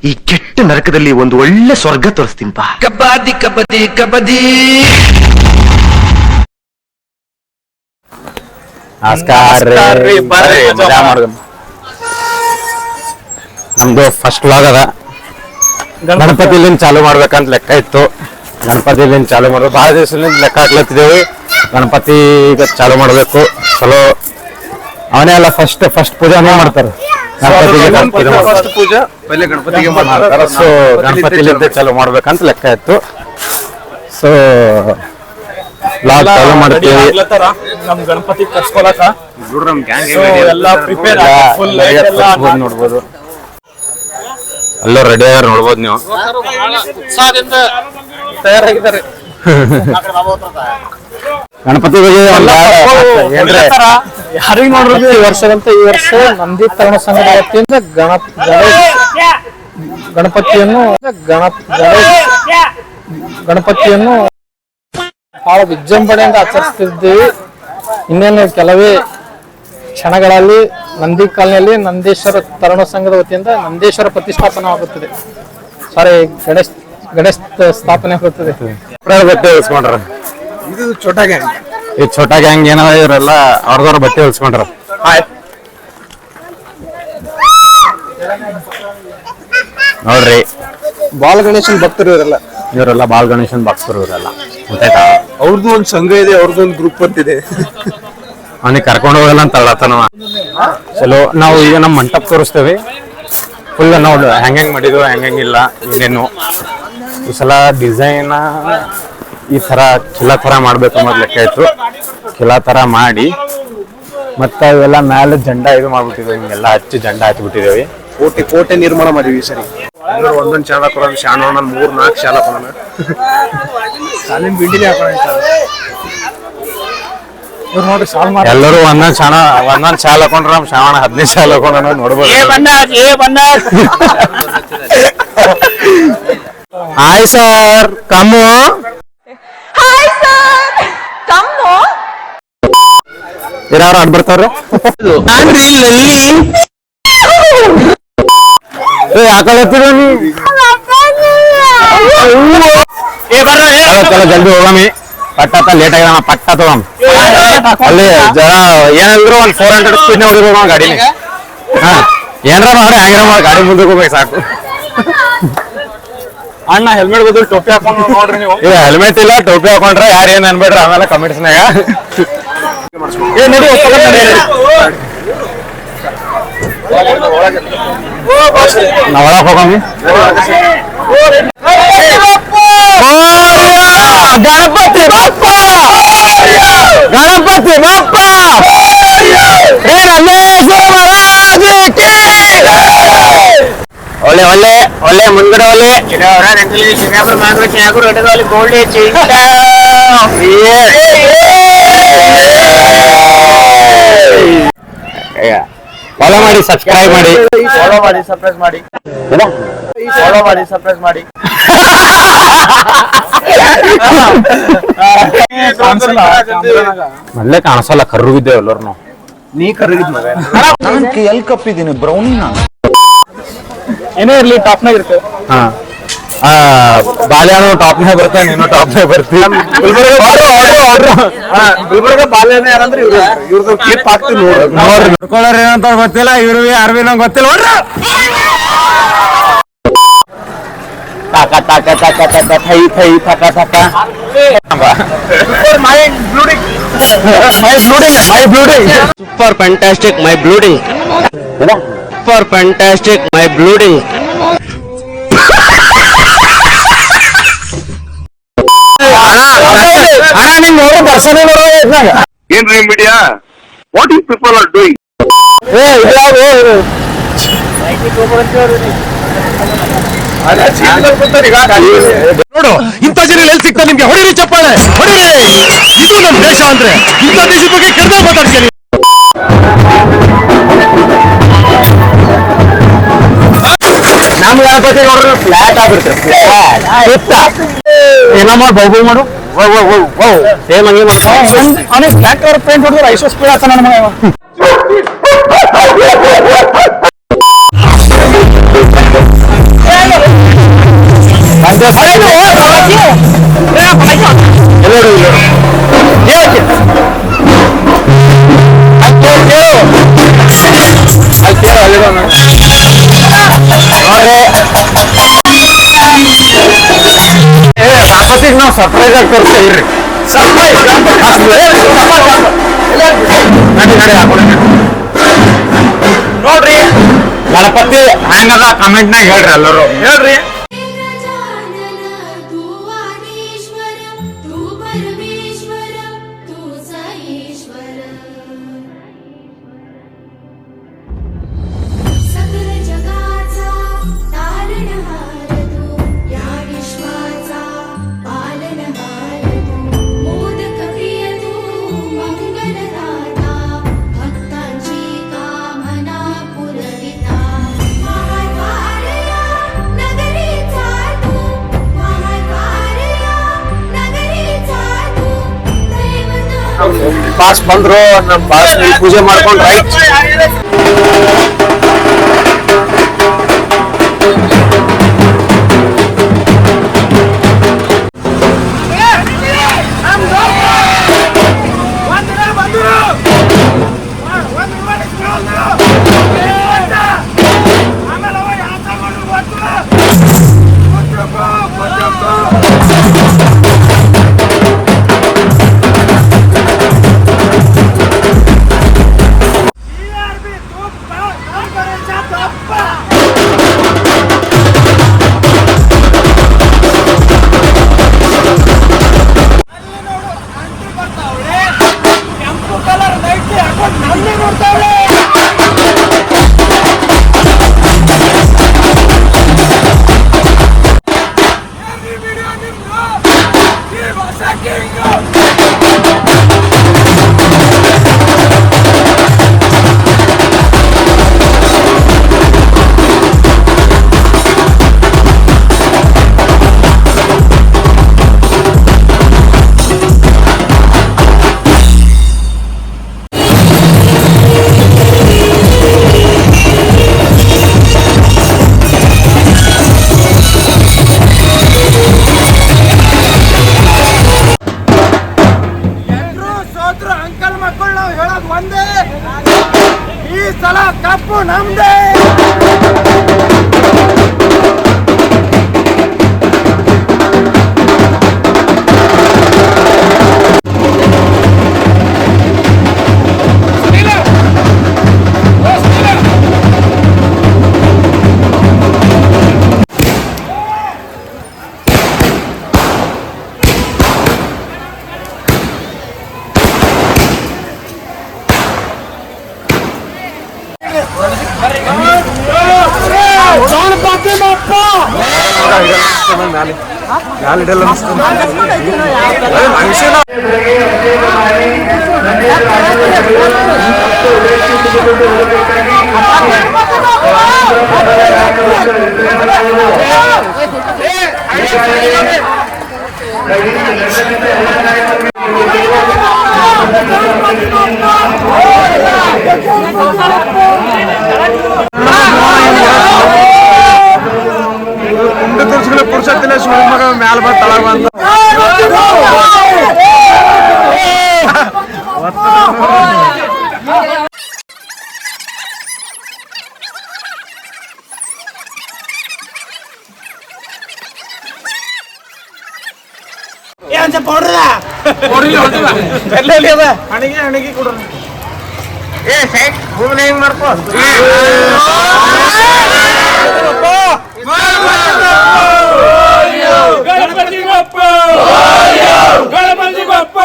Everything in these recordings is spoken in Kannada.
ಈ ಕೆಟ್ಟ ನರಕದಲ್ಲಿ ಒಂದು ಒಳ್ಳೆ ಸ್ವರ್ಗ ತೋರಿಸ್ತೀನಿ ಬಾ. ಕಬಡ್ಡಿ ಕಬಡ್ಡಿ ಕಬಡ್ಡಿ. ನಮ್ದು ಫಸ್ಟ್ ವ್ಲಾಗ್ ಅದ. ಗಣಪತಿಲಿಂದ ಚಾಲು ಮಾಡ್ಬೇಕಂತ ಲೆಕ್ಕ ಇತ್ತು. ಗಣಪತಿಲಿಂದ ಚಾಲು ಮಾಡೋದು ಬಹಳ ದಿವಸದಿಂದ ಲೆಕ್ಕ ಹಾಕ್ಲತ್ತಿದ್ದೇವೆ. ಗಣಪತಿ ಈಗ ಚಾಲು ಮಾಡ್ಬೇಕು. ಚಲೋ ಅವನೇ ಎಲ್ಲ ಫಸ್ಟ್ ಪೂಜಾನೇ ಮಾಡ್ತಾರೆ. ಸೊ ಗಣಪತಿಲಿಂದ ಚಾಲು ಮಾಡ್ಬೇಕಂತ ಲೆಕ್ಕ ಇತ್ತು. ಸೊ ವ್ಲಾಗ್ ಚಾಲು ಮಾಡ್ತೀವಿ. ನಮ್ ಗಣಪತಿ ಕರ್ಸ್ಕೊಳಕ ನೋಡ್ಬೋದು. ಎಲ್ಲೋ ರೆಡಿ ಆಗಿ ನೋಡ್ಬೋದು ನೀವು. ಉತ್ಸಾಹದಿಂದ ತಯಾರಾಗಿದ್ದಾರೆ. ಗಣಪತಿ ಬಗ್ಗೆ ಯಾರಿಗೆ ನೋಡ್ರಿ ಈ ವರ್ಷದಂತ ಈ ವರ್ಷ ನಂದಿ ತರಣ ಸಂಘದ ವತಿಯಿಂದ ಗಣಪತಿಯನ್ನು ಬಹಳ ವಿಜೃಂಭಣೆಯಿಂದ ಆಚರಿಸ್ತಿದ್ದೀವಿ. ಇನ್ನೇನು ಕೆಲವೇ ಕ್ಷಣಗಳಲ್ಲಿ ನಂದಿ ಕಾಲನಿಯಲ್ಲಿ ನಂದೇಶ್ವರ ತರುಣ ಸಂಘದ ವತಿಯಿಂದ ನಂದೇಶ್ವರ ಪ್ರತಿಷ್ಠಾಪನೆ ಆಗುತ್ತದೆ. ಗಣೇಶ್ ಸ್ಥಾಪನೆ ಆಗುತ್ತದೆ. ಬಟ್ಟೆ ಹೊಲ್ಸ್ಕೊಂಡ್ರ. ಇದು ಛೋಟಾ ಗ್ಯಾಂಗ್. ಈ ಛೋಟಾ ಗ್ಯಾಂಗ್ ಏನದ ಇವರೆಲ್ಲ ಅವ್ರದವ್ರ ಬಟ್ಟೆ ಹೊಲ್ಸ್ಕೊಂಡ್ರ. ನೋಡ್ರಿ ಬಾಲ್ ಗಣೇಶನ್ ಭಕ್ತರು ಇವರೆಲ್ಲ ಬಾಲ್ ಗಣೇಶನ್ ಭಕ್ತರು ಇವರೆಲ್ಲ. ಗೊತ್ತಾಯ್ತಾ? ಅವ್ರದ್ದು ಒಂದು ಸಂಘ ಇದೆ, ಅವ್ರದ್ದು ಒಂದು ಗ್ರೂಪ್ ಅಂತಿದೆ. ಅವನಿಗೆ ಕರ್ಕೊಂಡು ಹೋಗಲ್ಲ ಅಂತ ಅಳತನವ. ಚಲೋ ನಾವು ಈಗ ನಮ್ಮ ಮಂಟಪ ತೋರಿಸ್ತೇವೆ. ಫುಲ್ ನೋಡು ಹೆಂಗ್ ಮಾಡಿದ್ವು ಹೆಂಗಿಲ್ಲ ಇನ್ನೇನು. ಈ ಸಲ ಡಿಸೈನ್ ಈ ತರ ಕಿಲಾ ತರ ಮಾಡ್ಬೇಕು ಅನ್ನೋದು ಲೆಕ್ಕ ಇತ್ತು. ಕಿಲಾ ತರ ಮಾಡಿ ಮತ್ತೆ ಇವೆಲ್ಲ ಮ್ಯಾಲೆ ಜೆಂಡಾ ಇದು ಮಾಡ್ಬಿಟ್ಟಿದ್ದೇವೆ. ಹಿಂಗೆಲ್ಲ ಹಚ್ಚಿ ಜೆಂಡಾ ಹಚ್ಬಿಟ್ಟಿದ್ದೇವೆ. ಕೋಟೆ ನಿರ್ಮಾಣ ಮಾಡಿದ್ವಿ ಸರಿ. ಒಂದೊಂದು ಶಾಲಾ ಕೊಡೋದು ಶಾಣ 3-4 ಶಾಲಾ ಕೊಡೋಣ. ಶಾಲಿನ ಬಿಲ್ಡಿಂಗ್ ಹಾಕೋಣ. ಎಲ್ಲರೂ ಒಂದೊಂದ್ ಶಾಲ ಹಾಕೊಂಡ್ರ ನಮ್ ಶ್ರಾವಣ 15 ಶಾಲ ಹಾಕೊಂಡ ನೋಡ್ಬೋದು. Hi sir come. ಯಾರು ಆಡ್ ಬರ್ತಾರ ಜಲ್ದಿ ಹೋಗಮಿ. ಪಟ್ಟ ಲೇಟ್ ಆಗ ಪಟ್ಟ ತಗೊಂಡ್ ಅಲ್ಲಿ ಏನಂದ್ರು ಒಂದ್ 400 ಸ್ಪೀಡ್ ಹೋಗಿರೋ ಗಾಡಿನಿ. ಏನ್ರ ಮಾಡ್ರಿ ಹಂಗಿರ ಮಾಡಿ ಗಾಡಿ ಮುಂದೆ ಹೋಗ್ಬೇಕು ಸಾಕು. ಅಣ್ಣ ಹೆಲ್ಮೆಟ್ ಬದಲು ಟೋಪಿ ಹಾಕೊಂಡು ನೋಡ್ರಿ ನೀವು. ಹೆಲ್ಮೆಟ್ ಇಲ್ಲ ಟೋಪಿ ಹಾಕೊಂಡ್ರೆ ಯಾರು ಏನ್ ಅನ್ಬೇಡ್ರಿ ಆಮೇಲೆ ಕಮೆಂಟ್ಸ್ನಾಗ. ನಾವ್ ಒಳಗ್ ಹೋಗಮಿ. ಗಣಪತಿ ಬಾಪ್ಪ ಗಣಪತಿ ಬಾಪ್ಪ ಒಳ್ಳೆ ಒಳ್ಳೆ ಒಳ್ಳೆ ಮುಂದ್ಗಡೆ ಒಳ್ಳೆ ಫಾಲೋ ಮಾಡಿ ಸಬ್ಸ್ಕ್ರೈಬ್ ಮಾಡಿ ಒಳ್ಳೆ ಕಾಣಿಸಲ್ಲ ಕರ್ರುಗಿದ್ದೇವೆ ಎಲ್ಲರೂ ನಾವು. ನೀ ಕರಗಿದ್ ಮಗ ಎಲ್ ಕಪ್ಪಿದ್ದೀನಿ ಬ್ರೌನಿ ನಾನು. ಏನೇ ಇರ್ಲಿ ಟಾಪ್ನಾಗ ಇರ್ತೇವೆ. ಬಾಲ್ಯಾನು ಟಾಪ್ನಾಗ ಬರ್ತಾನೆ, ನೀನು ಟಾಪ್ನಾಗ ಬರ್ತೀವಿ. ಗುಲ್ಬರ್ಗ ಬಾಲ್ಯನ ಯಾರಂದ್ರೆ ಇವ್ರದ್ದು ಕ್ಲಿಪ್ ಹಾಕ್ತಿವಿ ನೋಡ್ರಿ. ನೋಡ್ಕೊಳ್ಳೋರು ಏನಂತ ಗೊತ್ತಿಲ್ಲ, ಇವ್ರು ಯಾರು ನಂಗೆ ಗೊತ್ತಿಲ್ಲ. ನೋಡ್ರಿ ಟಕ ಟಕ ಟಕ ಟಕ ಥೈ ಥೈ ಥಕ ಟಕ. Super fantastic my blooding. Super fantastic my blooding. ಏನ್ರಿ media, what you people are doing? ನೋಡು ಇಂಥ ಜನ ಎಲ್ಲಿ ಸಿಗ್ತಾರೆ ನಿಮ್ಗೆ. ಹೊಡಿರಿ ಚಪ್ಪಾಳೆ ಹೊಡಿರಿ. ಇದು ನಮ್ಮ ದೇಶ ಅಂದ್ರೆ ಇಂಥ ದೇಶದ ಬಗ್ಗೆ ಕೆಡ್ದಾಗ ಮಾತಾಡ್ತೀನಿ. ನಮ್ ಗಣಪತಿ ನೋಡ್ರಿ ಫ್ಲಾಟ್ ಆಗ್ಬಿಡ್ತಾರೆ. ಏನಮ್ಮ ಬಹು ಮಾಡು ಸೇಮ್ ಹಂಗೆ ಅವನಿಗೆ ಬ್ಲ್ಯಾಕ್ ಕಲರ್ ಪೇಂಟ್ ಹೊಡೆದ್ರೆ ಐಸೋ ಸ್ಪೀಡ್ ಆಗ್ತಾನ ನಮ್ಮ ಮಗ. ಸರ್ಪ್ರೈಸ್ ಆಗಿ ತೋರಿಸ್ತಾ ಇರ್ರಿ. ನೋಡ್ರಿ ಗಣಪತಿ ಹ್ಯಾಂಗದ ಕಮೆಂಟ್ನಾಗ ಹೇಳ್ರಿ ಎಲ್ಲರೂ ಹೇಳ್ರಿ. तू आदिश्वर तू परमेश्वर तू सईश्वर सकल जगाचा तारणहार तू या विश्वाचा पालनहार तू मोदक प्रिय तू मंगलदाता भक्तांची कामना पुरविता महाद्वारया नगरीचा तू महाद्वारया नगरीचा तू दैवत ಬಾಸ್ ಬಂದ್ರು ನಮ್ಮ ಬಾಸ್ ಪೂಜೆ ಮಾಡ್ಕೊಂಡು ರೈಟ್ ಅಂಕಲ್ ಮಕ್ಕಳು ನಾವು ಹೇಳೋದು ಒಂದೇ, ಈ ಸಲ ಕಪ್ಪು ನಮ್ದೇ. ಗಣಪತಿ ಬಪ್ಪ ಪುರುಷತ್ತಿನ ಶಿವಮೊಗ್ಗ ಮ್ಯಾಲ ಬಂದ ತಳಗ ಬಂದ ಹಣಿಗೆ ಹಣಿಗೆ ಕೊಡ್ರಿ. ಭೂಮಿ ಹೆಂಗ್ ಮಾಡ್ಕೋ ಗಣಪತಿ ಬಪ್ಪ ಗಣಪತಿ ಬಪ್ಪ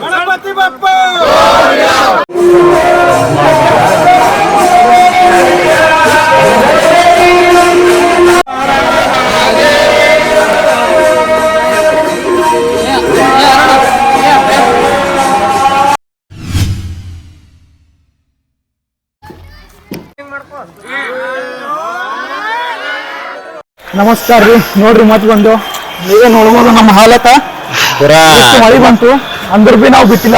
ಗಣಪತಿ ಬಪ್ಪ. ನಮಸ್ಕಾರ ರೀ. ನೋಡ್ರಿ ಮತ್ ಬಂದು ನೀವೇ ನೋಡ್ಬೋದು ನಮ್ಮ ಹಾಲತ ಪೂರಾ ಮಳಿ ಬಂತು ಅಂದ್ರ ಬಿ ನಾವು ಬಿಟ್ಟಿಲ್ಲ.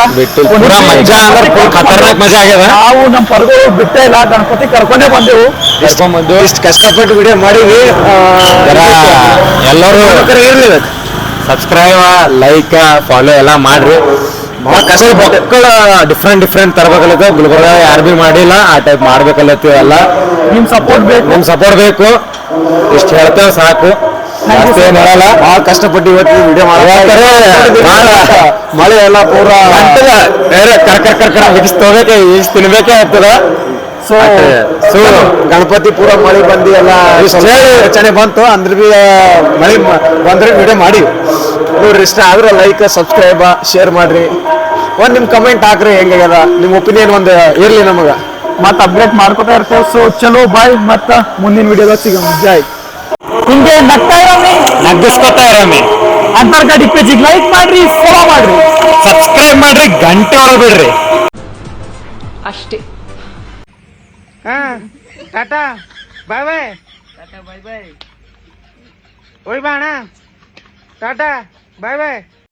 ಪೂರಾ ಮಜಾ ಅಂದ್ರೆ ಫುಲ್ ಖತರ್ನಾಕ್ ಮಜಾ ಆಗ್ಯದ. ನಾವು ನಮ್ಮ ಪರ್ಗಳು ಬಿಟ್ಟೇ ಇಲ್ಲ, ಗಣಪತಿ ಕರ್ಕೊಂಡೇ ಬಂದೆವು. ಇಷ್ಟು ಕಷ್ಟಪಟ್ಟು ವಿಡಿಯೋ ಮಾಡಿವಿ. ಎಲ್ಲರೂ ಸಬ್ಸ್ಕ್ರೈಬ್ ಲೈಕ್ ಫಾಲೋ ಎಲ್ಲ ಮಾಡ್ರಿ. ಬಹಳ ಕಷ್ಟ ಮಕ್ಕಳ ಡಿಫ್ರೆಂಟ್ ತರಬೇಕಲ್ಲತ್ತ ಗುಲ್ಬರ್ಗ ಯಾರು ಬಿ ಮಾಡಿಲ್ಲ ಆ ಟೈಪ್ ಮಾಡ್ಬೇಕಲ್ಲತ್ತೀವಿ ಎಲ್ಲ. ನಿಮ್ ಸಪೋರ್ಟ್ ಬೇಕು. ನಿಮ್ ಸಪೋರ್ಟ್ ಬೇಕು. ಇಷ್ಟು ಹೇಳ್ತೇವೆ ಸಾಕು. ಜಾಸ್ತಿ ಏನ್ ಹೇಳಲ್ಲ. ಬಹಳ ಕಷ್ಟಪಟ್ಟು ಇವತ್ತು ವಿಡಿಯೋ ಮಳೆ ಎಲ್ಲ ಪೂರ ಕರ್ಕರ ಹಿಗಿಸ್ತೋಬೇಕೆ ಈಸ್ ತಿನ್ಬೇಕೇ ಆಗ್ತದ. ಸೊ ಗಣಪತಿ ಪೂರ ಮಳೆ ಬಂದು ಎಲ್ಲ ರಚನೆ ಬಂತು ಅಂದ್ರೆ ಬಿ ಮಳೆ ಬಂದ್ರೆ ವಿಡಿಯೋ ಮಾಡಿ ನೋಡ್ರಿ. ಇಷ್ಟ ಆದ್ರೆ ಲೈಕ್ ಸಬ್ಸ್ಕ್ರೈಬ್ ಶೇರ್ ಮಾಡ್ರಿ. ಒಂದ್ ನಿಮ್ ಕಮೆಂಟ್ ಹಾಕ್ರಿ ಹೆಂಗಾಗ್ಯದ ನಿಮ್ ಒಪಿನಿಯನ್ ಒಂದು ಇರ್ಲಿ ನಮಗ. ಮತ್ತೆ ಅಪ್ಡೇಟ್ ಮಾಡ್ಕೊತಾ ಇರ್ತೇವೆ. ಸೊ ಚಲೋ ಬಾಯ್, ಮತ್ತ ಮುಂದಿನ ವಿಡಿಯೋದಾಗ ಸಿಗೋಣ. ಜೈ. ಹಿಂಗೆ ನಗ್ತಾ ಇರೋಮಿ, ನಗ್ಗಿಸ್ಕೊತಾ ಇರಮ್ಮಿ. ಅಂತರ್ಗಡಿ ಪೇಜಿಗೆ ಲೈಕ್ ಮಾಡ್ರಿ, ಫಾಲೋ ಮಾಡ್ರಿ, ಸಬ್ಸ್ಕ್ರೈಬ್ ಮಾಡ್ರಿ, ಗಂಟೆ ಹೊರಗೆ ಬಿಡ್ರಿ. ಅಷ್ಟೇ. ಟಾಟಾ ಬಾಯ್ ಬಾಯ್. ಓಯ್ ಬಾಣ ಟಾಟಾ ಬಾಯ್ ಬಾಯ್.